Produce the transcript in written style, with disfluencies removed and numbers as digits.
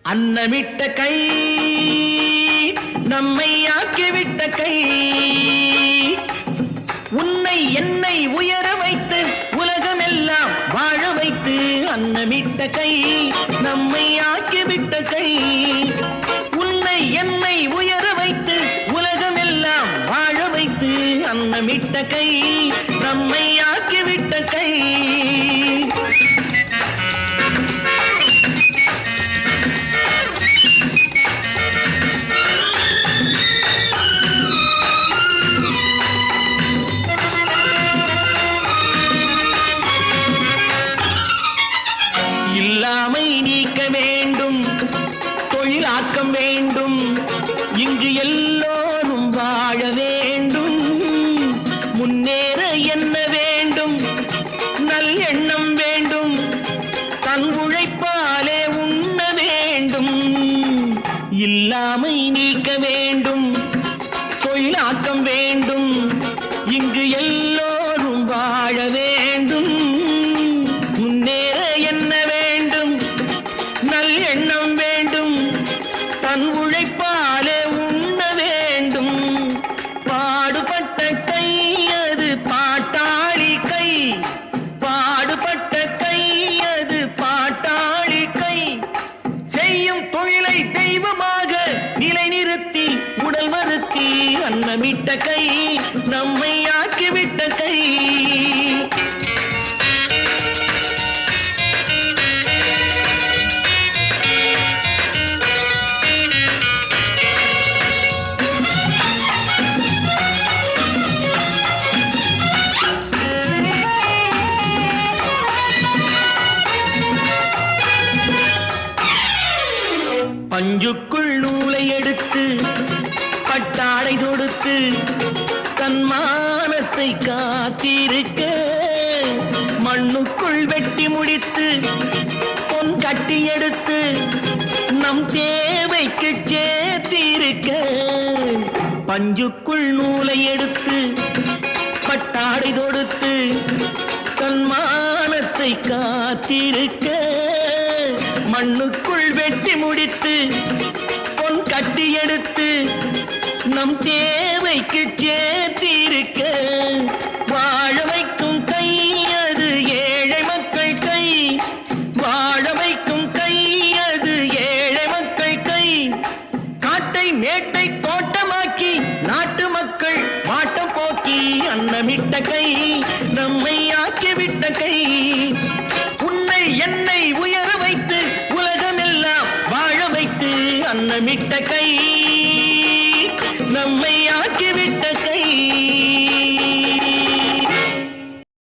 அன்னமிட்ட கை நம்மை ஆக்கிவிட்ட கை உன்னை என்னை உயர வைத்து உலகமெல்லாம் வாழ வைத்து அன்னமிட்ட கை நம்மை ஆக்கிவிட்ட கை உன்னை என்னை உயர வைத்து உலகமெல்லாம் வாழ வைத்து அன்னமிட்ட கை நம்மை ஆக்கிவிட்ட கை இல்லாமை நீக்க வேண்டும் தொழிலாக்கம் வேண்டும் இங்கு எல்லோரும் வாழ வேண்டும் முன்னேற என்ன வேண்டும் நல் எண்ணம் வேண்டும் தன் உழைப்பாலே உண்ண வேண்டும் இல்லாமை நீக்க வேண்டும் தொழிலாக்கம் வேண்டும் இங்கு எல்லோரும் வாழ வேண்டும் முன்னேற என்ன வேண்டும் நல் எண்ணம் வேண்டும் தன் உழைப்பாலே உண்ண வேண்டும் பாடுபட்ட கை அது பாட்டாளி கை பாடுபட்ட கை அது பாட்டாளி கை செய்யும் தொழிலை தெய்வமாக நிலைநிறுத்தி உடல் வருத்தி அன்னமிட்ட கை நம்மை ஆக்கிவிட்ட கை பஞ்சுக்குள் நூலை எடுத்து பட்டாடை தொடுத்து தன் மானத்தை காத்திருக்க மண்ணுக்குள் வெட்டி முடித்து பொன் கட்டி எடுத்து நம் தேவைக்கு சேர்த்திருக்க பஞ்சுக்குள் நூலை எடுத்து பட்டாடை தொடுத்து தன் மானத்தை காத்திருக்க மண்ணுக்குள் வெட்டி முடித்து பொன் கட்டி எடுத்து நம் தேவைக்கு சேர்த்திருக்க வாழ வைக்கும் கை அது ஏழை மக்கள் கை வாழ வைக்கும் கை அது ஏழை மக்கள் கை காட்டை மேட்டை தோட்டமாக்கி நாட்டு மக்கள் வாட்டம் போக்கி அன்னமிட்ட கை நம்மை ஆக்கிவிட்ட கை உன்னை என்னை உயர வைத்து உலகமெல்லாம் வாழ வைத்து அன்னமிட்ட கை நம்மை